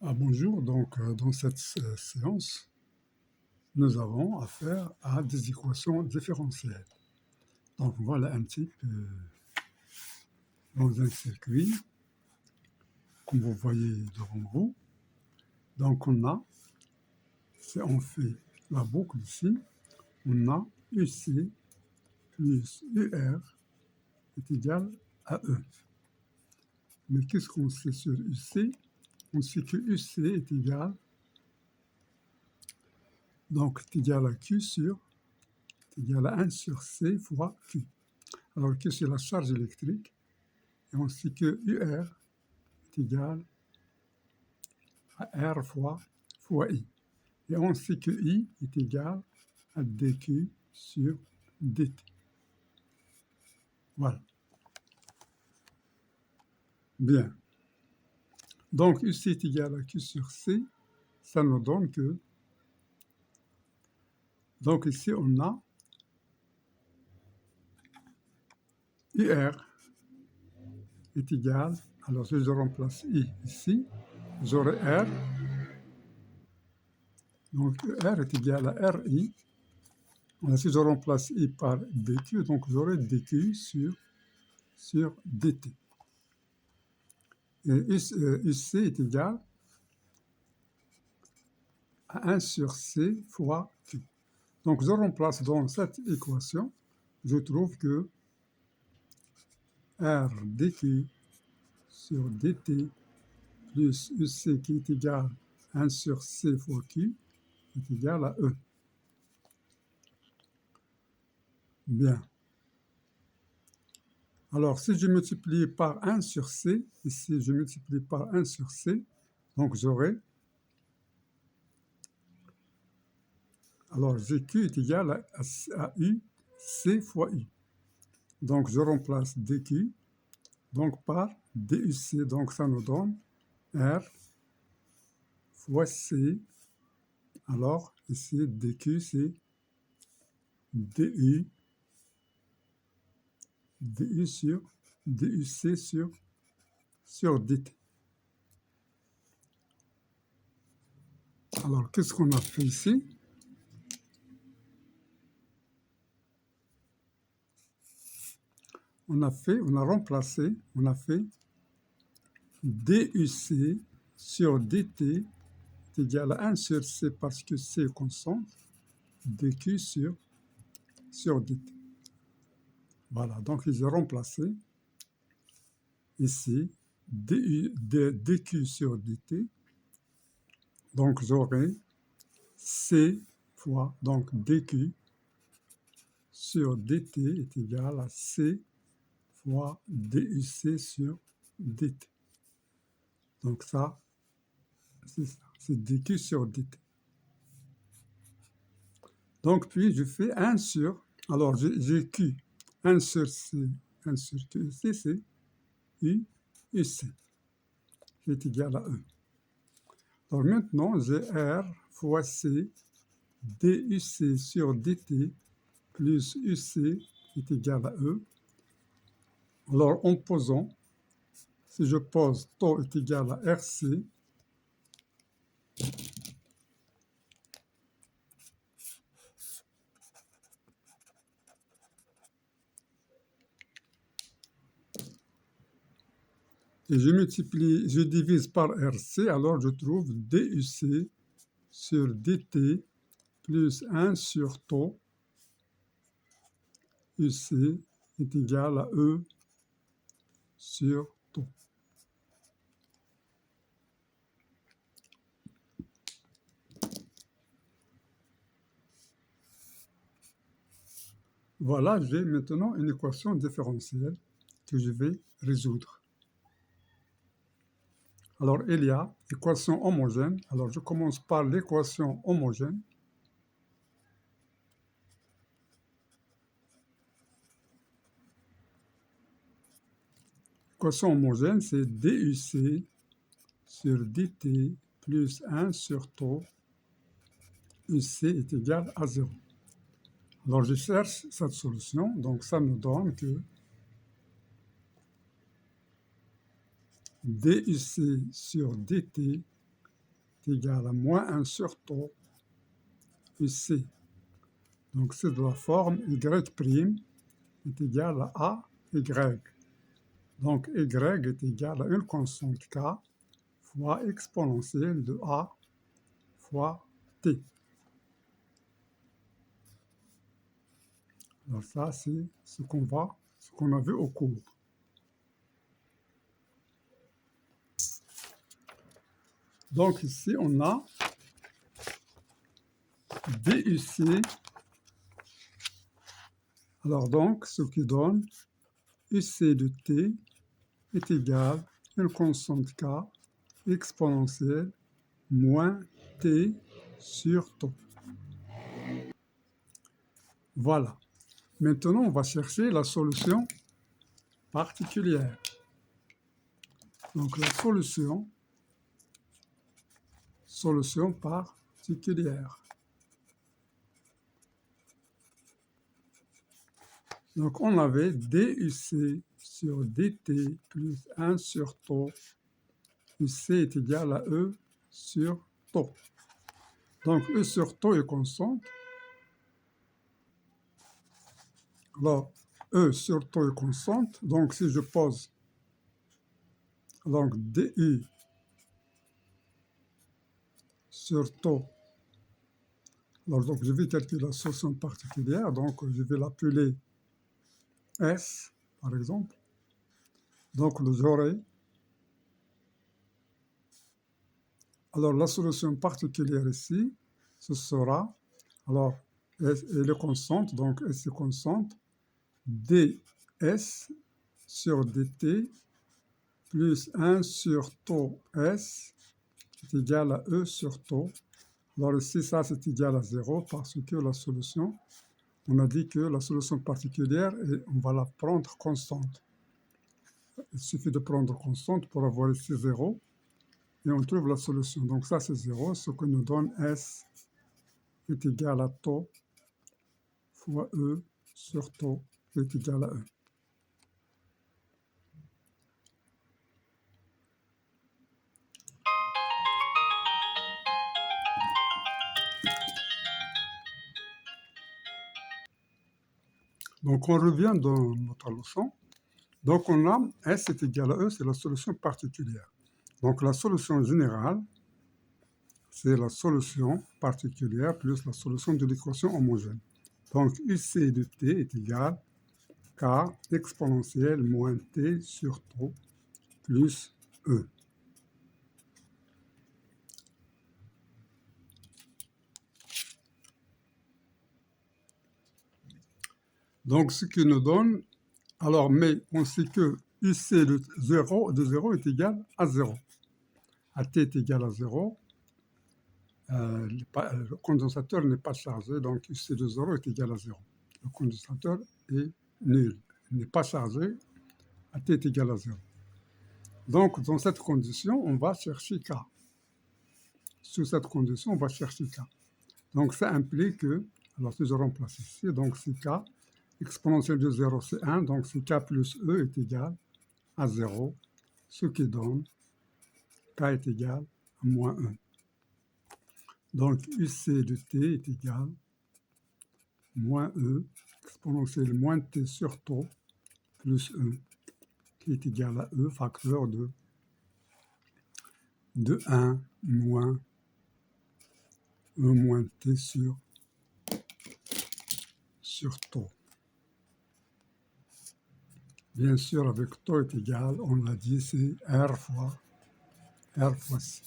Bonjour, donc dans cette séance, nous avons affaire à des équations différentielles. Donc voilà un type dans un circuit, comme vous voyez devant vous. Donc si on fait la boucle ici, on a UC plus UR est égal à E. Mais qu'est-ce qu'on sait sur UC? On sait que UC est égal, est égal à Q est égal à 1 sur C fois Q. Alors Q c'est la charge électrique, et on sait que UR est égal à R fois I. Et on sait que I est égal à dQ sur dt. Voilà. Bien. Donc UC est égal à Q sur C, ça nous donne que, donc ici on a UR est égal, alors si je remplace I ici, j'aurai R, donc R est égal à RI. Alors, si je remplace I par dQ, donc j'aurai dQ sur dt. Et UC est égal à 1 sur C fois Q. Donc je remplace dans cette équation, je trouve que R dQ sur dt plus UC qui est égal à 1 sur C fois Q est égal à E. Bien. Alors, si je multiplie par 1 sur C, ici je multiplie par 1 sur C, donc j'aurai, alors GQ est égal à U, C fois U. Donc je remplace DQ donc par DUC, donc ça nous donne R fois C, alors ici DQ c'est DU, DUC sur dt. Alors qu'est-ce qu'on a fait ici? On a remplacé, on a fait DUC sur dt est égal à 1 sur C parce que C est constante, dQ sur dt. Voilà, donc j'ai remplacé ici dQ sur dt, donc j'aurai C fois, donc dQ sur dt est égal à C fois DUC sur dt. Donc ça, c'est dQ sur dt. Donc puis je fais 1 sur, alors j'ai Q, 1 sur C, 1 sur Q, ici c'est U, UC, qui est égal à E. Alors maintenant j'ai R fois C, DUC sur dt plus UC est égal à E. Alors en posant, si je pose τ est égal à RC, et je divise par RC, alors je trouve DUC sur dt plus 1 sur τ UC est égal à E sur τ. Voilà, j'ai maintenant une équation différentielle que je vais résoudre. Alors, il y a équation homogène. Alors, je commence par l'équation homogène. L'équation homogène, c'est DUC sur dt plus 1 sur τ, UC est égal à 0. Alors, je cherche cette solution. Donc, ça me donne que DUC sur dt est égal à moins 1 sur taux UC. Donc c'est de la forme y' est égal à y. Donc y est égal à une constante k fois exponentielle de a fois t. Alors ça, c'est ce qu'on a vu au cours. Donc ici, on a DUC. Alors donc, ce qui donne UC de t est égal à une constante k exponentielle moins t sur taux. Voilà. Maintenant, on va chercher la solution particulière. Donc la solution particulière. Donc on avait DUC sur DT plus 1 sur taux. UC est égal à E sur taux. Donc E sur taux est constante. Alors E sur taux est constante. Donc si je pose donc DU sur taux, alors donc je vais calculer la solution particulière. Donc je vais l'appeler S par exemple. Donc j'aurai alors la solution particulière ici, ce sera, alors elle est constante, donc S est constante, ds sur dt plus 1 sur taux S est égal à E sur taux. Alors ici, ça c'est égal à 0 parce que la solution, on a dit que la solution particulière, on va la prendre constante. Il suffit de prendre constante pour avoir ici 0 et on trouve la solution. Donc ça c'est 0, ce que nous donne S est égal à taux fois E sur taux est égal à E. Donc on revient dans notre leçon. Donc on a S est égal à E, c'est la solution particulière. Donc la solution générale, c'est la solution particulière plus la solution de l'équation homogène. Donc UC de t est égal à K exponentielle moins t sur taux plus E. Donc ce qui nous donne, alors mais on sait que UC de 0 est égal à 0. À t est égal à 0. Le condensateur n'est pas chargé, donc UC de 0 est égal à 0. Le condensateur est nul, il n'est pas chargé, à t est égal à 0. Donc, dans cette condition, on va chercher K. Sous cette condition, on va chercher K. Donc, ça implique que, alors si je remplace ici, donc c'est K, exponentielle de 0 c'est 1, donc c'est K plus E est égal à 0, ce qui donne K est égal à moins 1. Donc, UC de t est égal à moins E, exponentielle moins t sur taux, plus E, qui est égal à E, facteur de 1 moins E moins t sur taux. Bien sûr, avec taux est égal, on l'a dit, c'est R fois C.